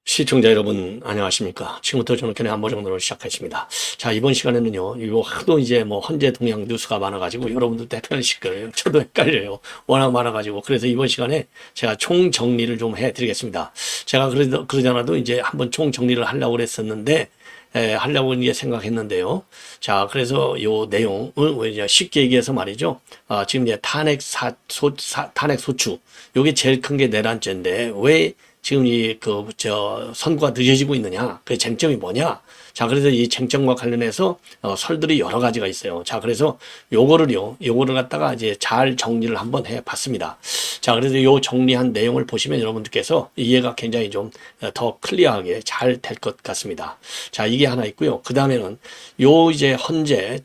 시청자 여러분 안녕하십니까. 지금부터 저는 견해 안보 정도로 시작하겠습니다. 자, 이번 시간에는요, 이거 하도 이제 뭐 헌재 동향 뉴스가 많아가지고 여러분들도 헷갈리실 거예요. 저도 헷갈려요. 워낙 많아가지고. 그래서 이번 시간에 제가 총 정리를 좀 해드리겠습니다. 제가 그러잖아도 이제 한번 총 정리를 하려고 그랬었는데 하려고 이제 생각했는데요. 자, 그래서 요 내용을 이제 쉽게 얘기해서 말이죠. 지금 이제 탄핵 소추, 요게 제일 큰 게 내란죄인데 왜 지금 선고가 늦어지고 있느냐? 그 쟁점이 뭐냐? 자, 그래서 이 쟁점과 관련해서 설들이 여러 가지가 있어요. 자, 그래서 요거를 갖다가 이제 잘 정리를 한번 해 봤습니다. 자, 그래서 요 정리한 내용을 보시면 여러분들께서 이해가 굉장히 좀 더 클리어하게 잘 될 것 같습니다. 자, 이게 하나 있고요. 그 다음에는 요 이제 헌재,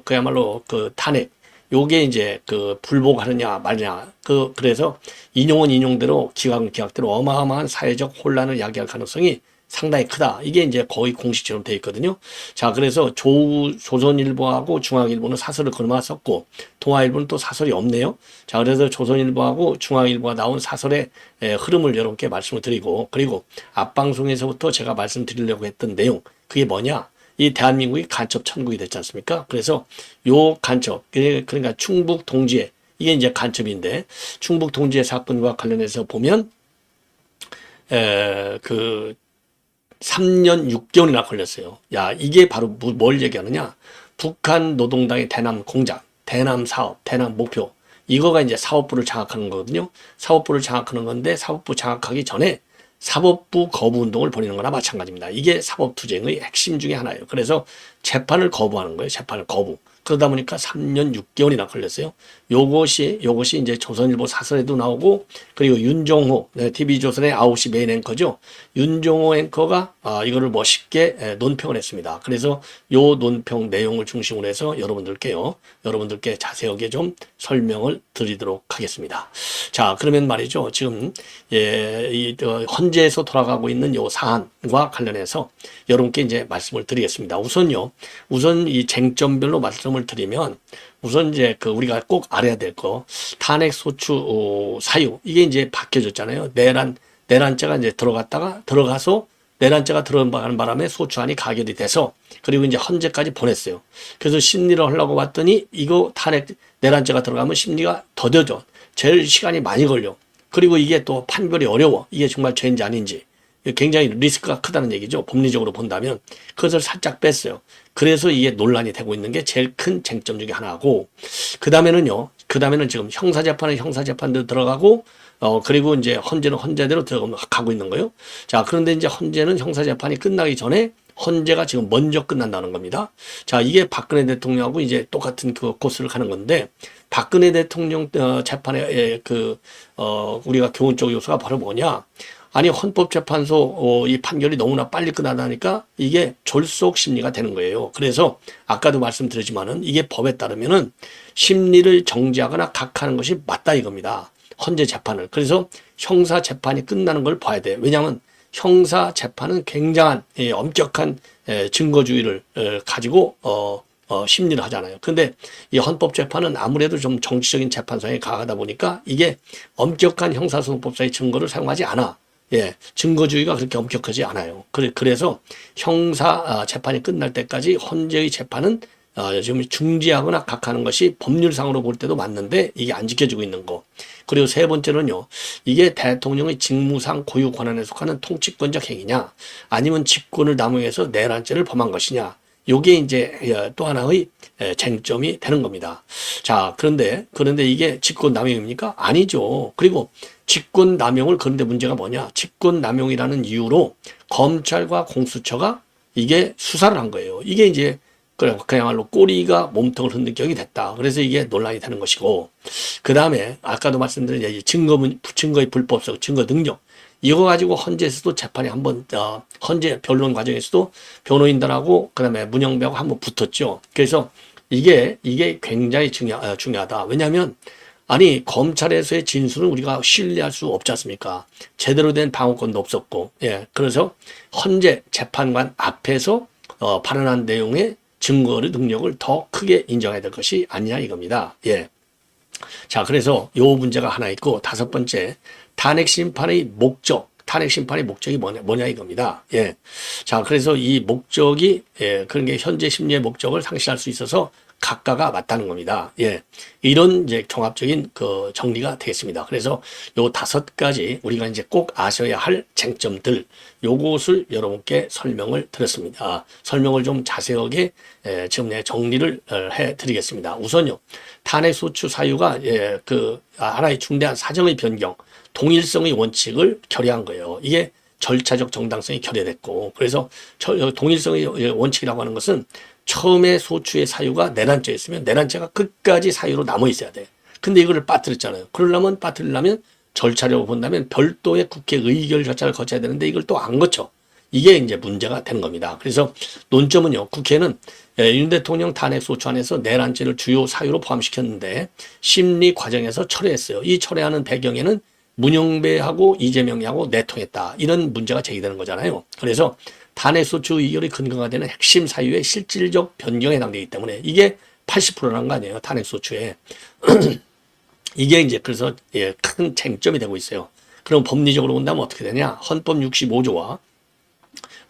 그야말로 그 탄핵, 요게 이제 불복하느냐 말느냐. 그래서 인용은 인용대로 기각은 기각대로 어마어마한 사회적 혼란을 야기할 가능성이 상당히 크다. 이게 이제 거의 공식처럼 되어 있거든요. 자, 그래서 조선일보하고 중앙일보는 사설을 걸어놨었고, 동아일보는 또 사설이 없네요. 자, 그래서 조선일보하고 중앙일보가 나온 사설의 흐름을 여러분께 말씀을 드리고, 그리고 앞방송에서부터 제가 말씀드리려고 했던 내용, 그게 뭐냐? 이 대한민국이 간첩 천국이 됐지 않습니까? 그래서 요 간첩, 그러니까 충북 동지회, 이게 이제 간첩인데, 충북 동지회 사건과 관련해서 보면, 3년 6개월이나 걸렸어요. 야, 이게 바로 뭘 얘기하느냐? 북한 노동당의 대남 공작, 대남 사업, 대남 목표, 이거가 이제 사업부를 장악하는 거거든요. 사업부를 장악하는 건데, 사업부 장악하기 전에 사법부 거부 운동을 벌이는 거나 마찬가지입니다. 이게 사법투쟁의 핵심 중에 하나예요. 그래서 재판을 거부하는 거예요. 재판을 거부. 그러다 보니까 3년 6개월이나 걸렸어요. 요것이 이제 조선일보 사설에도 나오고, 그리고 윤종호, TV조선의 9시 메인 앵커죠. 윤종호 앵커가 이거를 멋있게 논평을 했습니다. 그래서 요 논평 내용을 중심으로 해서 여러분들께 자세하게 좀 설명을 드리도록 하겠습니다. 자, 그러면 말이죠. 지금 헌재에서 돌아가고 있는 요 사안과 관련해서 여러분께 이제 말씀을 드리겠습니다. 우선 이 쟁점별로 말씀을 드리면, 우선 이제 우리가 꼭 알아야 될 거, 탄핵 소추 사유, 이게 이제 바뀌어졌잖아요. 내란죄가 이제 들어가서 내란죄가 들어가는 바람에 소추안이 가결이 돼서, 그리고 이제 헌재까지 보냈어요. 그래서 심리를 하려고 봤더니 이거 내란죄가 들어가면 심리가 더뎌져. 제일 시간이 많이 걸려. 그리고 이게 또 판결이 어려워. 이게 정말 죄인지 아닌지. 굉장히 리스크가 크다는 얘기죠. 법리적으로 본다면. 그것을 살짝 뺐어요. 그래서 이게 논란이 되고 있는 게 제일 큰 쟁점 중에 하나고, 그 다음에는 지금 형사재판은 형사재판대로 들어가고, 그리고 이제 헌재는 헌재대로 들어가고 있는 거예요. 자, 그런데 이제 헌재는 형사재판이 끝나기 전에 헌재가 지금 먼저 끝난다는 겁니다. 자, 이게 박근혜 대통령하고 이제 똑같은 코스를 가는 건데, 박근혜 대통령 재판에 우리가 교훈적 요소가 바로 뭐냐? 아니, 헌법재판소 이 판결이 너무나 빨리 끝나다니까 이게 졸속 심리가 되는 거예요. 그래서 아까도 말씀드렸지만은 이게 법에 따르면은 심리를 정지하거나 각하는 것이 맞다 이겁니다. 헌재 재판을. 그래서 형사 재판이 끝나는 걸 봐야 돼. 왜냐하면 형사 재판은 굉장한 엄격한 증거주의를 가지고 심리를 하잖아요. 근데 이 헌법재판은 아무래도 좀 정치적인 재판성에 강하다 보니까 이게 엄격한 형사소송법상의 증거를 사용하지 않아. 증거주의가 그렇게 엄격하지 않아요. 그래서 형사 재판이 끝날 때까지 헌재의 재판은 지금 중지하거나 각하는 것이 법률상으로 볼 때도 맞는데 이게 안 지켜지고 있는 거. 그리고 세 번째는요, 이게 대통령의 직무상 고유 권한에 속하는 통치권적 행위냐, 아니면 직권을 남용해서 내란죄를 범한 것이냐. 요게 이제 또 하나의 쟁점이 되는 겁니다. 자, 그런데 이게 직권 남용입니까? 아니죠. 그리고 직권 남용을, 그런데 문제가 뭐냐? 직권 남용이라는 이유로 검찰과 공수처가 이게 수사를 한 거예요. 이게 이제 그야말로 꼬리가 몸통을 흔든 격이 됐다. 그래서 이게 논란이 되는 것이고, 그 다음에 아까도 말씀드린 증거의 불법성, 증거 능력, 이거 가지고 헌재에서도 재판이 한번 헌재 변론 과정에서도 변호인단하고 그다음에 문영배하고 한번 붙었죠. 그래서 이게 굉장히 중요하다. 왜냐하면 아니, 검찰에서의 진술은 우리가 신뢰할 수 없지 않습니까? 제대로 된 방어권도 없었고, 그래서 헌재 재판관 앞에서 발언한 내용의 증거를 능력을 더 크게 인정해야 될 것이 아니냐 이겁니다. 예. 자, 그래서 요 문제가 하나 있고, 다섯 번째, 탄핵 심판의 목적이 뭐냐 이겁니다. 예. 자, 그래서 이 목적이, 그런 게 현재 심리의 목적을 상실할 수 있어서 각가가 맞다는 겁니다. 예. 이런 이제 종합적인 그 정리가 되겠습니다. 그래서 요 다섯 가지 우리가 이제 꼭 아셔야 할 쟁점들, 요것을 여러분께 설명을 드렸습니다. 설명을 좀 자세하게 지금 내 정리를 해 드리겠습니다. 우선요, 탄핵 소추 사유가 그 하나의 중대한 사정의 변경, 동일성의 원칙을 결여한 거예요. 이게 절차적 정당성이 결여됐고, 그래서 동일성의 원칙이라고 하는 것은 처음에 소추의 사유가 내란죄였으면 내란죄가 끝까지 사유로 남아 있어야 돼. 근데 이거를 빠뜨렸잖아요. 빠뜨리려면 절차적으로 본다면 별도의 국회 의결 절차를 거쳐야 되는데 이걸 또 안 거쳐. 이게 이제 문제가 되는 겁니다. 그래서 논점은요, 국회는 윤 대통령 탄핵 소추안에서 내란죄를 주요 사유로 포함시켰는데 심리 과정에서 철회했어요. 이 철회하는 배경에는 문영배하고 이재명이하고 내통했다, 이런 문제가 제기되는 거잖아요. 그래서 탄핵 소추 의결의 근거가 되는 핵심 사유의 실질적 변경에 해당되기 때문에 이게 80%라는 거 아니에요, 탄핵 소추에. 이게 이제 그래서 큰 쟁점이 되고 있어요. 그럼 법리적으로 본다면 어떻게 되냐? 헌법 65조와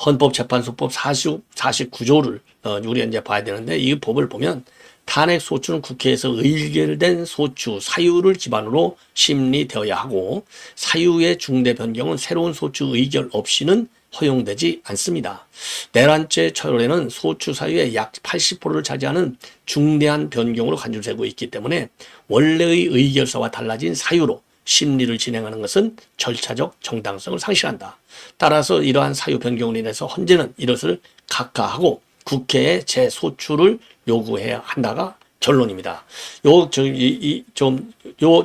헌법재판소법 49조를 우리가 이제 봐야 되는데, 이 법을 보면 탄핵 소추는 국회에서 의결된 소추 사유를 기반으로 심리되어야 하고, 사유의 중대 변경은 새로운 소추 의결 없이는 허용되지 않습니다. 내란죄 철회는 소추 사유의 약 80%를 차지하는 중대한 변경으로 간주되고 있기 때문에 원래의 의결서와 달라진 사유로 심리를 진행하는 것은 절차적 정당성을 상실한다. 따라서 이러한 사유 변경으로 인해서 헌재는 이것을 각하하고 국회에 재소추를 요구해야 한다가 결론입니다.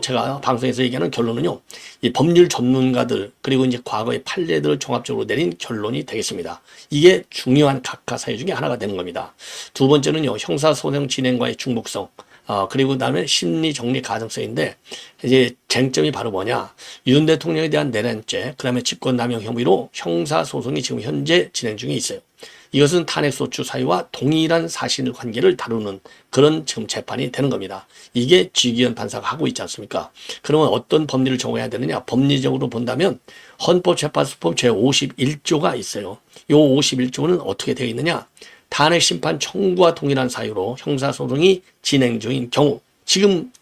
제가 방송에서 얘기하는 결론은요, 이 법률 전문가들, 그리고 이제 과거의 판례들을 종합적으로 내린 결론이 되겠습니다. 이게 중요한 각하 사유 중에 하나가 되는 겁니다. 두 번째는요, 형사소송 진행과의 중복성, 그리고 그다음에 심리 정리 가능성인데, 이제 쟁점이 바로 뭐냐? 윤 대통령에 대한 내란죄, 그다음에 직권남용 혐의로 형사소송이 지금 현재 진행 중에 있어요. 이것은 탄핵소추 사유와 동일한 사실관계를 다루는 그런 지금 재판이 되는 겁니다. 이게 지기현 판사가 하고 있지 않습니까? 그러면 어떤 법리를 적용해야 되느냐? 법리적으로 본다면 헌법재판소법 제51조가 있어요. 이 51조는 어떻게 되어 있느냐? 탄핵 심판 청구와 동일한 사유로 형사소송이 진행 중인 경우, 지금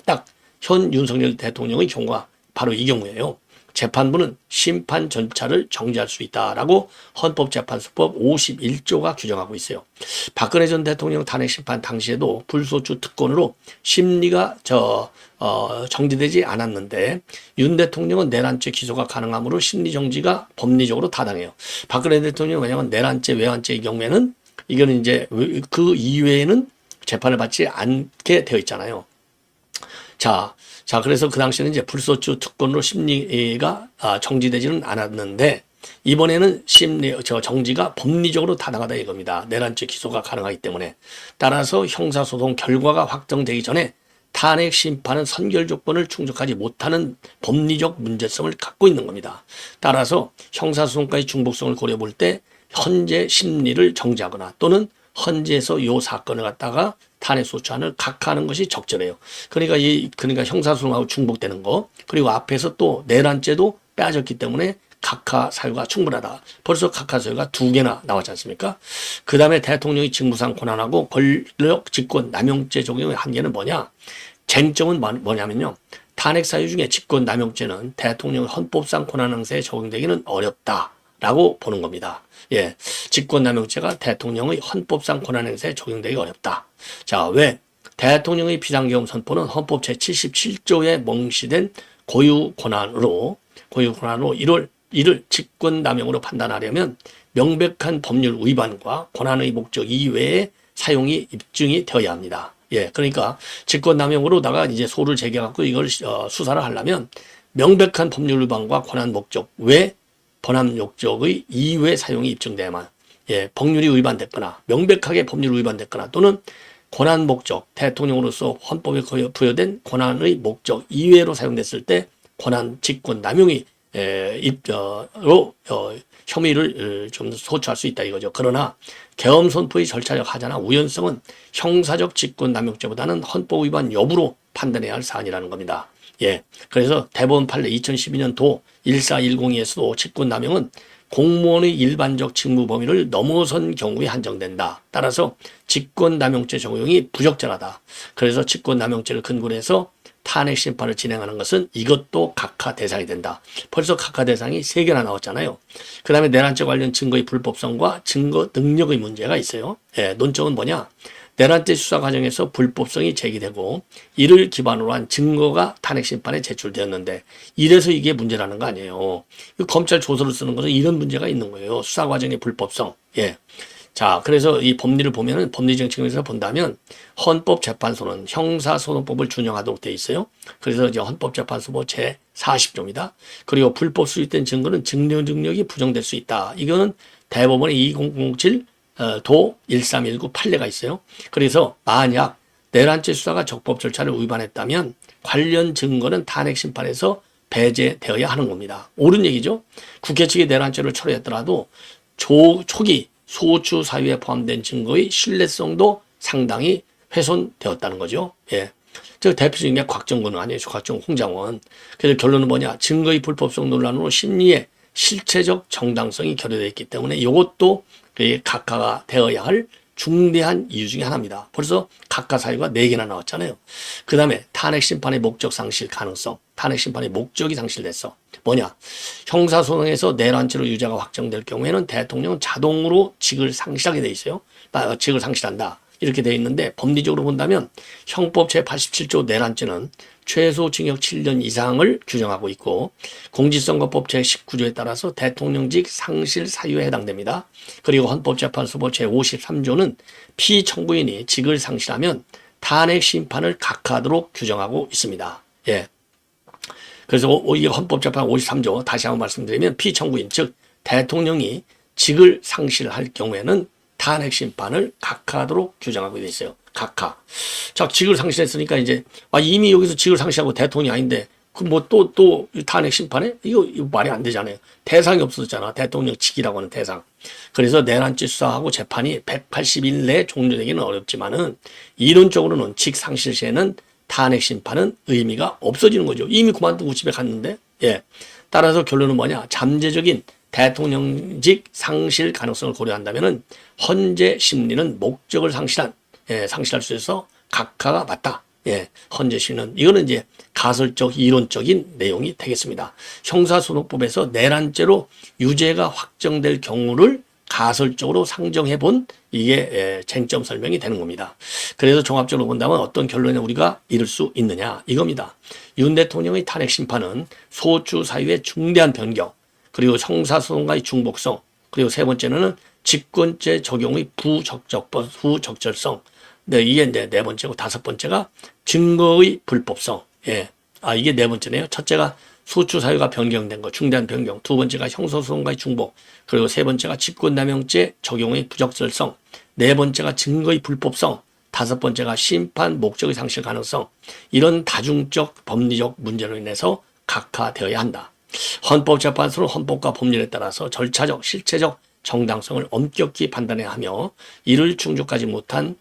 딱 현 윤석열 대통령의 경우가 바로 이 경우예요. 재판부는 심판 절차를 정지할 수 있다라고 헌법재판소법 51조가 규정하고 있어요. 박근혜 전 대통령 탄핵 심판 당시에도 불소추 특권으로 심리가 정지되지 않았는데, 윤 대통령은 내란죄 기소가 가능하므로 심리 정지가 법리적으로 타당해요. 박근혜 대통령은 왜냐하면 내란죄, 외환죄의 경우에는 이거는 이제 그 이외에는 재판을 받지 않게 되어 있잖아요. 자, 그래서 그 당시에는 이제 불소추 특권으로 심리가 정지되지는 않았는데, 이번에는 정지가 법리적으로 타당하다 이겁니다. 내란죄 기소가 가능하기 때문에. 따라서 형사소송 결과가 확정되기 전에 탄핵 심판은 선결 조건을 충족하지 못하는 법리적 문제성을 갖고 있는 겁니다. 따라서 형사소송과의 중복성을 고려 볼 때 헌재 심리를 정지하거나 또는 헌재에서 이 사건을 갖다가 탄핵 소추안을 각하하는 것이 적절해요. 그러니까 형사소송하고 중복되는 거, 그리고 앞에서 또 내란죄도 빼앗았기 때문에 각하 사유가 충분하다. 벌써 각하 사유가 2개나 나왔지 않습니까? 그 다음에 대통령이 직무상 권한하고 권력 직권 남용죄 적용의 한계는 뭐냐? 쟁점은 뭐냐면요, 탄핵 사유 중에 직권 남용죄는 대통령의 헌법상 권한 행사에 적용되기는 어렵다라고 보는 겁니다. 예, 직권남용죄가 대통령의 헌법상 권한행사에 적용되기 어렵다. 자, 왜? 대통령의 비상계엄 선포는 헌법 제77조에 명시된 고유 권한으로 이를 직권남용으로 판단하려면 명백한 법률 위반과 권한의 목적 이외에 사용이 입증이 되어야 합니다. 예, 그러니까 직권남용으로다가 이제 소를 제기해갖고 이걸 수사를 하려면 명백한 법률 위반과 권한 목적 외 권한 목적의 이외 사용이 입증돼야만, 법률이 위반됐거나 명백하게 법률이 위반됐거나 또는 권한 목적, 대통령으로서 헌법에 부여된 권한의 목적 이외로 사용됐을 때 권한 직권 남용이 혐의를 좀 소추할 수 있다 이거죠. 그러나 계엄 선포의 절차적 하자나 우연성은 형사적 직권남용죄보다는 헌법 위반 여부로 판단해야 할 사안이라는 겁니다. 예. 그래서 대법원 판례 2012년도 1410에서도 직권남용은 공무원의 일반적 직무 범위를 넘어선 경우에 한정된다. 따라서 직권남용죄 적용이 부적절하다. 그래서 직권남용죄를 근거로 해서 탄핵 심판을 진행하는 것은 이것도 각하 대상이 된다. 벌써 각하 대상이 3개나 나왔잖아요. 그 다음에 내란죄 관련 증거의 불법성과 증거 능력의 문제가 있어요. 예, 논점은 뭐냐? 내란죄 수사 과정에서 불법성이 제기되고 이를 기반으로 한 증거가 탄핵 심판에 제출되었는데 이래서 이게 문제라는 거 아니에요. 검찰 조서를 쓰는 것은 이런 문제가 있는 거예요. 수사 과정의 불법성. 예. 자, 그래서 이 법리를 보면은 법리적 측면에서 본다면 헌법재판소는 형사소송법을 준용하도록 돼 있어요. 그래서 이제 헌법재판소법 제 40조입니다. 그리고 불법 수립된 증거는 증명 능력이 부정될 수 있다. 이거는 대법원의 2007 도 1319 판례가 있어요. 그래서 만약 내란죄 수사가 적법 절차를 위반했다면 관련 증거는 탄핵 심판에서 배제되어야 하는 겁니다. 옳은 얘기죠. 국회 측이 내란죄를 철회했더라도 초기 소추 사유에 포함된 증거의 신뢰성도 상당히 훼손되었다는 거죠. 예. 저 대표적인 게 곽정근 아니에요. 곽정 홍장원. 그래서 결론은 뭐냐? 증거의 불법성 논란으로 심리의 실체적 정당성이 결여되어 있기 때문에 이것도 각하가 되어야 할 중대한 이유 중에 하나입니다. 벌써 각하 사유가 4개나 나왔잖아요. 그 다음에 탄핵 심판의 목적 상실 가능성. 탄핵 심판의 목적이 상실됐어. 뭐냐? 형사소송에서 내란죄로 유죄가 확정될 경우에는 대통령은 자동으로 직을 상실하게 돼 있어요. 직을 상실한다. 이렇게 돼 있는데 법리적으로 본다면 형법 제87조 내란죄는 최소 징역 7년 이상을 규정하고 있고 공직선거법 제19조에 따라서 대통령직 상실 사유에 해당됩니다. 그리고 헌법재판소법 제53조는 피청구인이 직을 상실하면 탄핵 심판을 각하하도록 규정하고 있습니다. 예. 그래서 이 헌법재판 53조 다시 한번 말씀드리면 피청구인 즉 대통령이 직을 상실할 경우에는 탄핵 심판을 각하하도록 규정하고 되어 있어요. 각하. 자, 직을 상실했으니까 이제 이미 여기서 직을 상실하고 대통령이 아닌데 그 뭐 또 탄핵 심판에 이거 말이 안 되잖아요. 대상이 없어졌잖아. 대통령 직이라고 하는 대상. 그래서 내란죄 수사하고 재판이 180일 내에 종료되기는 어렵지만은 이론적으로는 직 상실 시에는 탄핵 심판은 의미가 없어지는 거죠. 이미 그만두고 집에 갔는데. 예. 따라서 결론은 뭐냐? 잠재적인 대통령직 상실 가능성을 고려한다면은 헌재 심리는 목적을 상실할 수 있어서 각하가 맞다. 예, 헌재 심리는 이거는 이제 가설적 이론적인 내용이 되겠습니다. 형사소송법에서 내란죄로 유죄가 확정될 경우를 가설적으로 상정해 본 이게 쟁점 설명이 되는 겁니다. 그래서 종합적으로 본다면 어떤 결론에 우리가 이를 수 있느냐 이겁니다. 윤 대통령의 탄핵 심판은 소추 사유의 중대한 변경 그리고 형사소송과의 중복성 그리고 세 번째는 직권죄 적용의 부적절성 네, 이게 네 번째고 다섯 번째가 증거의 불법성 예. 이게 네 번째네요. 첫째가 소추 사유가 변경된 거, 중대한 변경. 두 번째가 형사소송과의 중복. 그리고 세 번째가 직권남용죄 적용의 부적절성. 네 번째가 증거의 불법성. 다섯 번째가 심판 목적의 상실 가능성. 이런 다중적 법리적 문제로 인해서 각하되어야 한다. 헌법재판소는 헌법과 법률에 따라서 절차적, 실체적 정당성을 엄격히 판단해야 하며 이를 충족하지 못한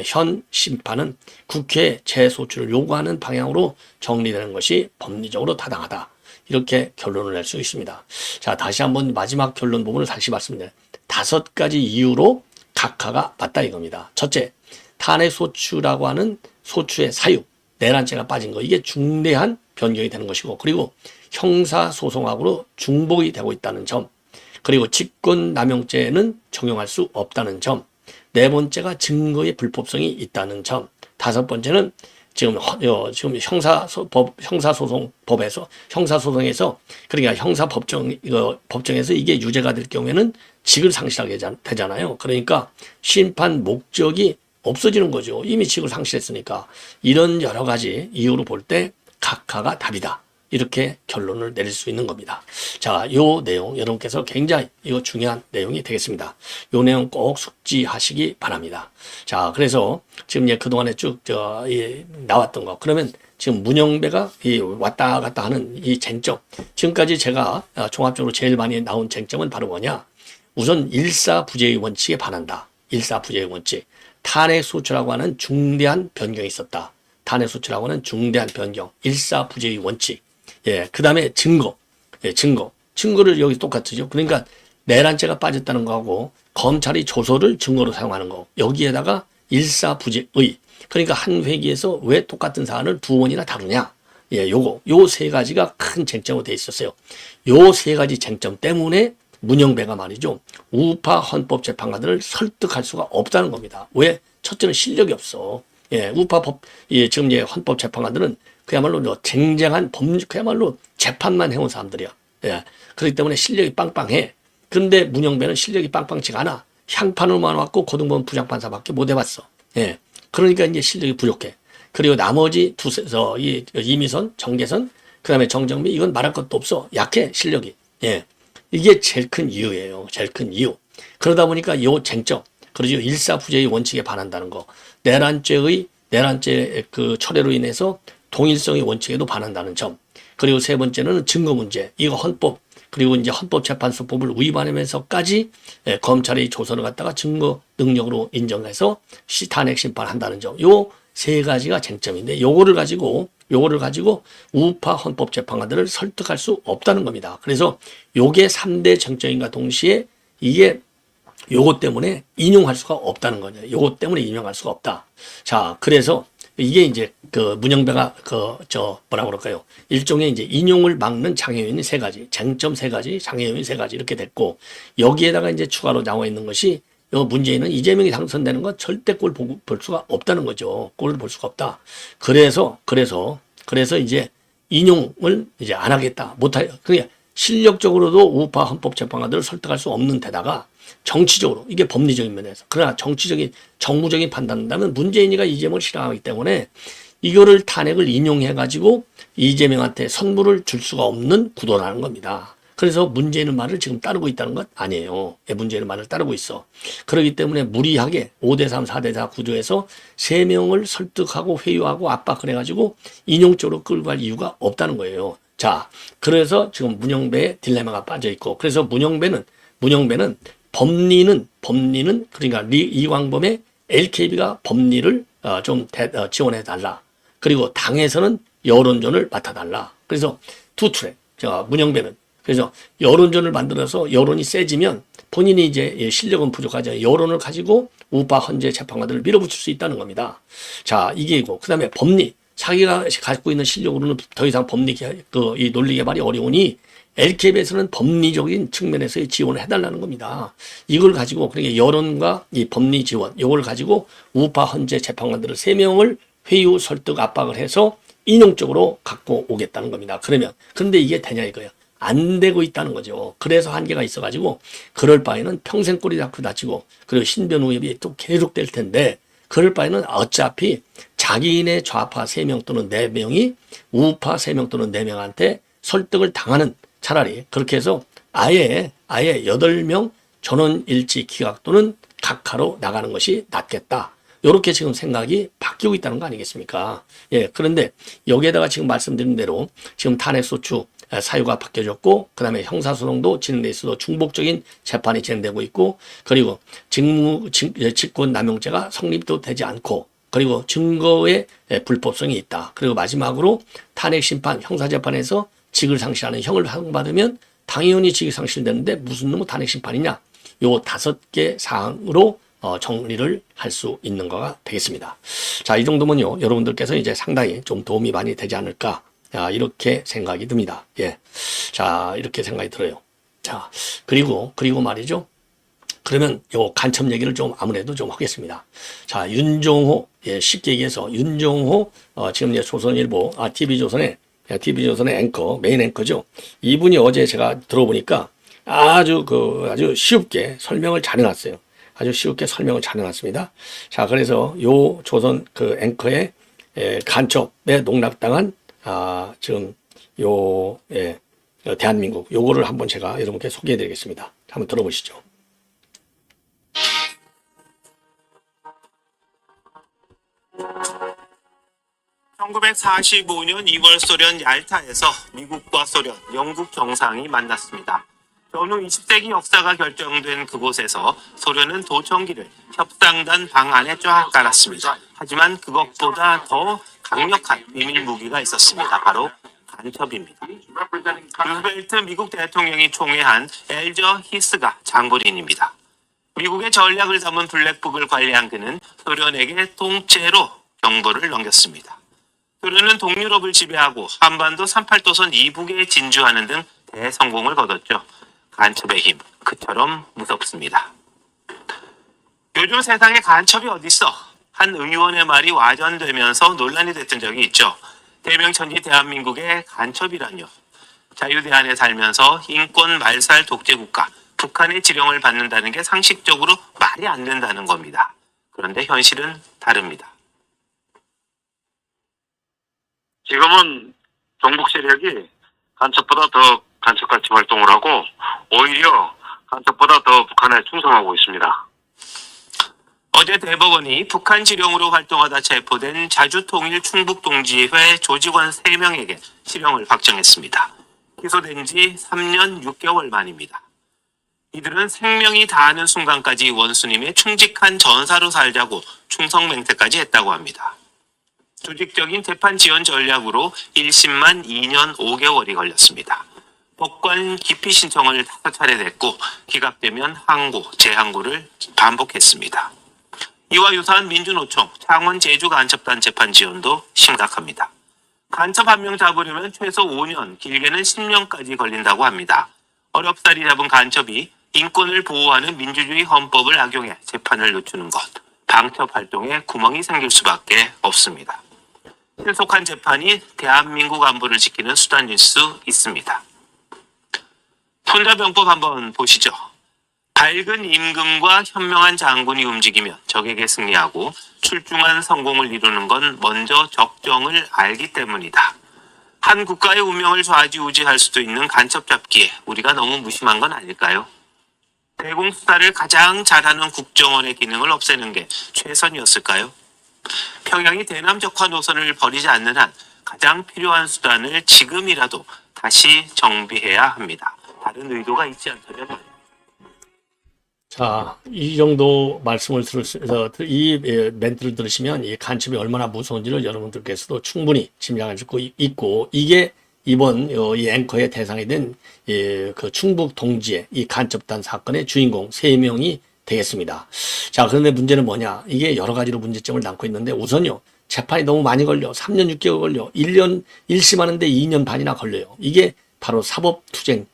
현 심판은 국회에 재소추를 요구하는 방향으로 정리되는 것이 법리적으로 타당하다. 이렇게 결론을 낼 수 있습니다. 자, 다시 한번 마지막 결론 부분을 다시 말씀드려요. 5가지 이유로 각하가 맞다 이겁니다. 첫째, 탄핵 소추라고 하는 소추의 사유, 내란죄가 빠진 거 이게 중대한 변경이 되는 것이고 그리고 형사소송하고로 중복이 되고 있다는 점 그리고 직권남용죄는 적용할 수 없다는 점 네 번째가 증거의 불법성이 있다는 점. 다섯 번째는 지금 형사소송법에서 형사소송에서 그러니까 법정에서 이게 유죄가 될 경우에는 직을 상실하게 되잖아요. 그러니까 심판 목적이 없어지는 거죠. 이미 직을 상실했으니까. 이런 여러 가지 이유로 볼 때 각하가 답이다. 이렇게 결론을 내릴 수 있는 겁니다. 자, 요 내용 여러분께서 굉장히 이거 중요한 내용이 되겠습니다. 요 내용 꼭 숙지하시기 바랍니다. 자, 그래서 지금 그동안에 쭉 나왔던 거. 그러면 지금 문영배가 이 왔다 갔다 하는 이 쟁점. 지금까지 제가 종합적으로 제일 많이 나온 쟁점은 바로 뭐냐? 우선 일사부재의 원칙에 반한다. 일사부재의 원칙. 탄핵 소추라고 하는 중대한 변경이 있었다. 탄핵 소추라고 하는 중대한 변경. 일사부재의 원칙. 예, 그 다음에 증거. 예, 증거. 증거를 여기 똑같죠. 그러니까 내란죄가 빠졌다는 거하고 검찰이 조서를 증거로 사용하는 거. 여기에다가 일사부재의. 그러니까 한 회기에서 왜 똑같은 사안을 두 번이나 다루냐. 예, 요 세 가지가 큰 쟁점으로 돼 있었어요. 요 세 가지 쟁점 때문에 문영배가 말이죠. 우파 헌법재판관들을 설득할 수가 없다는 겁니다. 왜? 첫째는 실력이 없어. 예, 우파 지금 헌법재판관들은 그야말로 쟁쟁한 그야말로 재판만 해온 사람들이야. 예, 그렇기 때문에 실력이 빵빵해. 그런데 문영배는 실력이 빵빵치가 않아. 향판으로만 왔고 고등법원 부장판사밖에 못 해봤어. 예, 그러니까 이제 실력이 부족해. 그리고 나머지 이미선, 정계선, 그 다음에 정정미, 이건 말할 것도 없어. 약해, 실력이. 예. 이게 제일 큰 이유예요. 제일 큰 이유. 그러다 보니까 요 쟁점, 그러죠. 일사부재의 원칙에 반한다는 거. 내란죄 그 철회로 인해서 동일성의 원칙에도 반한다는 점. 그리고 세 번째는 증거 문제. 이거 헌법, 그리고 이제 헌법재판소법을 위반하면서까지 검찰이 조서를 갖다가 증거 능력으로 인정해서 탄핵 심판한다는 점. 요 세 가지가 쟁점인데 요거를 가지고 우파 헌법재판관들을 설득할 수 없다는 겁니다. 그래서 요게 3대 쟁점인과 동시에 이게 요것 때문에 인용할 수가 없다는 거죠. 요것 때문에 인용할 수가 없다. 자, 그래서 이게 이제 그 문영배가 뭐라 그럴까요? 일종의 이제 인용을 막는 장애 요인이 세 가지, 쟁점 세 가지, 장애 요인 세 가지 이렇게 됐고, 여기에다가 이제 추가로 나와 있는 것이 문재인은 이재명이 당선되는 건 절대 볼 수가 없다는 거죠. 꼴을 볼 수가 없다. 그래서 이제 인용을 이제 안 하겠다. 그러니까 실력적으로도 우파 헌법재판관들을 설득할 수 없는 데다가 정치적으로, 이게 법리적인 면에서, 그러나 정무적인 판단한다면 문재인이가 이재명을 싫어하기 때문에 이거를 탄핵을 인용해가지고 이재명한테 선물을 줄 수가 없는 구도라는 겁니다. 그래서 문재인의 말을 지금 따르고 있다는 것 아니에요. 문재인의 말을 따르고 있어. 그렇기 때문에 무리하게 5대3, 4대4 구조에서 3명을 설득하고 회유하고 압박을 해가지고 인용적으로 끌고 갈 이유가 없다는 거예요. 자, 그래서 지금 문영배의 딜레마가 빠져 있고, 그래서 문영배는 법리는 그러니까 이광범의 LKB가 법리를 좀 지원해 달라. 그리고 당에서는 여론전을 맡아달라. 그래서 두 트랙. 문영배는 그래서 여론전을 만들어서 여론이 세지면 본인이 이제 실력은 부족하죠. 여론을 가지고 우파 헌재 재판관들을 밀어붙일 수 있다는 겁니다. 자, 이게이고, 그 다음에 법리. 자기가 갖고 있는 실력으로는 더 이상 이 논리 개발이 어려우니 LKB에서는 법리적인 측면에서의 지원을 해달라는 겁니다. 이걸 가지고, 그러니까 여론과 이 법리 지원, 이걸 가지고 우파 헌재 재판관들을 3명을 회유, 설득, 압박을 해서 인용적으로 갖고 오겠다는 겁니다. 그런데 이게 되냐 이거예요. 안 되고 있다는 거죠. 그래서 한계가 있어가지고, 그럴 바에는 평생 꼬리 잡고 다치고, 그리고 신변 위협이 또 계속될 텐데, 그럴 바에는 어차피 자기네 좌파 3명 또는 4명이 우파 3명 또는 4명한테 설득을 당하는, 차라리 그렇게 해서 아예 8명 전원 일치 기각 또는 각하로 나가는 것이 낫겠다. 요렇게 지금 생각이 바뀌고 있다는 거 아니겠습니까? 예, 그런데 여기에다가 지금 말씀드린 대로 지금 탄핵소추 사유가 바뀌어졌고, 그 다음에 형사소송도 진행돼 있어도 중복적인 재판이 진행되고 있고, 그리고 직권남용죄가 성립도 되지 않고, 그리고 증거의 불법성이 있다. 그리고 마지막으로 탄핵심판, 형사재판에서 직을 상실하는 형을 받으면 당연히 직이 상실되는데 무슨 놈의 탄핵심판이냐. 요 5개 사항으로 정리를 할 수 있는 거가 되겠습니다. 자, 이 정도면요, 여러분들께서 이제 상당히 좀 도움이 많이 되지 않을까. 이렇게 생각이 듭니다. 예. 자, 이렇게 생각이 들어요. 자, 그리고 말이죠. 그러면 요 간첩 얘기를 좀 아무래도 좀 하겠습니다. 자, 윤종호, 예, 쉽게 얘기해서 윤종호, 지금 이제 조선일보, TV조선의 앵커, 메인 앵커죠. 이분이 어제 제가 들어보니까 아주 쉽게 설명을 잘 해놨어요. 아주 쉽게 설명을 잘 해놨습니다. 자, 그래서 요 조선 그 앵커의 간첩에 농락당한 지금 대한민국 요거를 한번 제가 여러분께 소개해 드리겠습니다. 한번 들어보시죠. 1945년 2월 소련 얄타에서 미국과 소련, 영국 정상이 만났습니다. 전후 20세기 역사가 결정된 그곳에서 소련은 도청기를 협상단 방 안에 쫙 깔았습니다. 하지만 그것보다 더 강력한 비밀 무기가 있었습니다. 바로 간첩입니다. 루즈벨트 미국 대통령이 총애한 엘저 히스가 장본인입니다. 미국의 전략을 담은 블랙북을 관리한 그는 소련에게 통째로 정보를 넘겼습니다. 소련은 동유럽을 지배하고 한반도 38도선 이북에 진주하는 등 대성공을 거뒀죠. 간첩의 힘, 그처럼 무섭습니다. 요즘 세상에 간첩이 어딨어? 한 의원의 말이 와전되면서 논란이 됐던 적이 있죠. 대명천지 대한민국의 간첩이란요. 자유대 안에 살면서 인권 말살 독재국가, 북한의 지령을 받는다는 게 상식적으로 말이 안 된다는 겁니다. 그런데 현실은 다릅니다. 지금은 정복 세력이 간첩보다 더 간첩같이 활동을 하고 오히려 간첩보다 더 북한에 충성하고 있습니다. 어제 대법원이 북한 지령으로 활동하다 체포된 자주통일 충북동지회 조직원 3명에게 실형을 확정했습니다. 기소된 지 3년 6개월 만입니다. 이들은 생명이 다하는 순간까지 원수님의 충직한 전사로 살자고 충성 맹세까지 했다고 합니다. 조직적인 재판 지연 전략으로 1심만 2년 5개월이 걸렸습니다. 법관 기피 신청을 5차례 냈고 기각되면 항고, 재항고를 반복했습니다. 이와 유사한 민주노총, 창원 제주 간첩단 재판 지연도 심각합니다. 간첩 한 명 잡으려면 최소 5년, 길게는 10년까지 걸린다고 합니다. 어렵사리 잡은 간첩이 인권을 보호하는 민주주의 헌법을 악용해 재판을 늦추는 것, 방첩 활동에 구멍이 생길 수밖에 없습니다. 신속한 재판이 대한민국 안보를 지키는 수단일 수 있습니다. 손자병법 한번 보시죠. 밝은 임금과 현명한 장군이 움직이면 적에게 승리하고 출중한 성공을 이루는 건 먼저 적정을 알기 때문이다. 한 국가의 운명을 좌지우지할 수도 있는 간첩 잡기에 우리가 너무 무심한 건 아닐까요? 대공수사를 가장 잘하는 국정원의 기능을 없애는 게 최선이었을까요? 평양이 대남적화 노선을 버리지 않는 한 가장 필요한 수단을 지금이라도 다시 정비해야 합니다. 다른 의도가 있지 않다면 말입니다. 자, 이 정도 말씀을 들으셔서 이 멘트를 들으시면 이 간첩이 얼마나 무서운지를 여러분들께서도 충분히 짐작할 수 있고, 이게 이번 이 앵커의 대상이 된 그 충북 동지의 이 간첩단 사건의 주인공 3명이 되겠습니다. 자, 그런데 문제는 뭐냐? 이게 여러 가지로 문제점을 남고 있는데, 우선요, 재판이 너무 많이 걸려. 3년 6개월 걸려. 1심 하는데 2년 반이나 걸려요. 이게 바로 사법투쟁,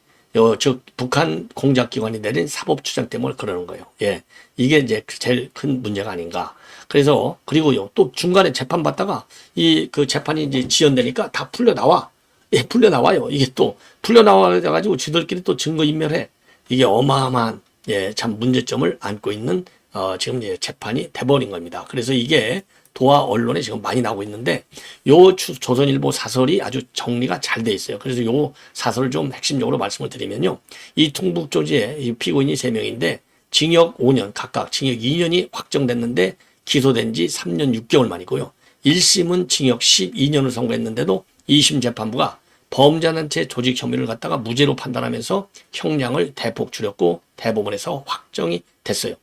즉 북한 공작기관이 내린 사법투쟁 때문에 그러는 거예요. 예, 이게 이제 제일 큰 문제가 아닌가. 그래서 그리고요, 또 중간에 재판 받다가 이 그 재판이 이제 지연되니까 다 풀려 나와. 예, 풀려 나와요. 이게 또 풀려 나와가지고 지들끼리 또 증거 인멸해. 이게 어마어마한 참 문제점을 안고 있는 지금 재판이 돼버린 겁니다. 그래서 이게 도하 언론에 지금 많이 나오고 있는데, 요 조선일보 사설이 아주 정리가 잘 돼 있어요. 그래서 요 사설을 좀 핵심적으로 말씀을 드리면요, 이 충북조지의 이 피고인이 3명인데 징역 5년, 각각 징역 2년이 확정됐는데 기소된 지 3년 6개월 만이고요. 1심은 징역 12년을 선고했는데도 2심 재판부가 범죄단체 조직 혐의를 갖다가 무죄로 판단하면서 형량을 대폭 줄였고 대법원에서 확정이 됐어요.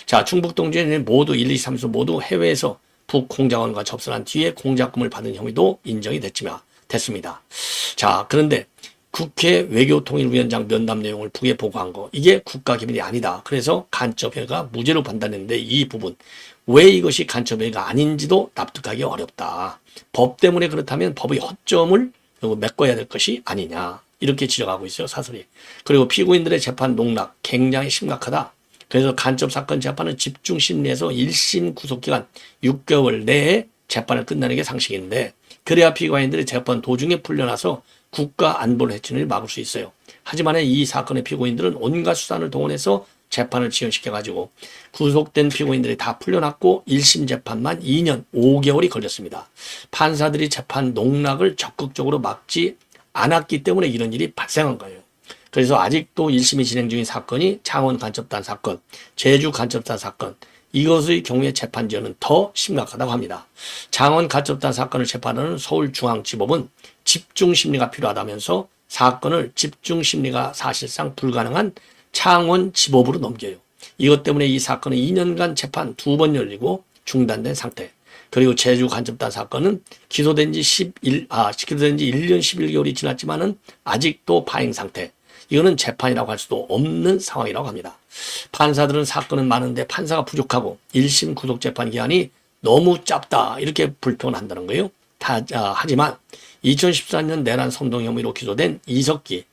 자, 충북동지에는 모두 1, 2, 3수 모두 해외에서 북공작원과 접선한 뒤에 공작금을 받은 혐의도 인정이 됐습니다. 자, 그런데 국회 외교통일위원장 면담 내용을 북에 보고한 거, 이게 국가기밀이 아니다. 그래서 간첩회가 무죄로 판단했는데, 이 부분 왜 이것이 간첩회가 아닌지도 납득하기 어렵다. 법 때문에 그렇다면 법의 허점을 메꿔야 될 것이 아니냐, 이렇게 지적하고 있어요, 사설이. 그리고 피고인들의 재판 농락 굉장히 심각하다. 그래서 간첩 사건 재판은 집중 심리해서 1심 구속기간 6개월 내에 재판을 끝내는 게 상식인데, 그래야 피고인들의 재판 도중에 풀려나서 국가 안보를 해치는 일을 막을 수 있어요. 하지만 이 사건의 피고인들은 온갖 수단을 동원해서 재판을 지연시켜가지고 구속된 피고인들이 다 풀려났고 1심 재판만 2년 5개월이 걸렸습니다. 판사들이 재판 농락을 적극적으로 막지 않았기 때문에 이런 일이 발생한 거예요. 그래서 아직도 1심이 진행 중인 사건이 창원 간첩단 사건, 제주 간첩단 사건, 이것의 경우에 재판 지연은 더 심각하다고 합니다. 장원 가처분 사건을 재판하는 서울중앙지법은 집중심리가 필요하다면서 사건을 집중심리가 사실상 불가능한 창원지법으로 넘겨요. 이것 때문에 이 사건은 2년간 재판 2번 열리고 중단된 상태. 그리고 제주 간첩단 사건은 기소된 지 1년 11개월이 지났지만은 아직도 파행 상태. 이거는 재판이라고 할 수도 없는 상황이라고 합니다. 판사들은 사건은 많은데 판사가 부족하고 1심 구속재판 기한이 너무 짧다 이렇게 불평을 한다는 거예요. 하지만 2014년 내란 선동 혐의로 기소된 이석기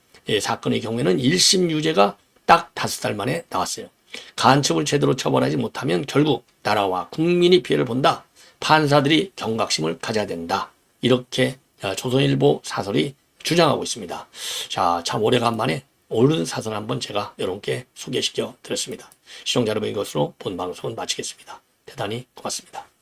사건의 경우에는 1심 유죄가 딱 5달 만에 나왔어요. 간첩을 제대로 처벌하지 못하면 결국 나라와 국민이 피해를 본다. 판사들이 경각심을 가져야 된다. 이렇게 조선일보 사설이 주장하고 있습니다. 자, 참 오래간만에 옳은 사설 한번 제가 여러분께 소개시켜 드렸습니다. 시청자 여러분, 이것으로 본 방송은 마치겠습니다. 대단히 고맙습니다.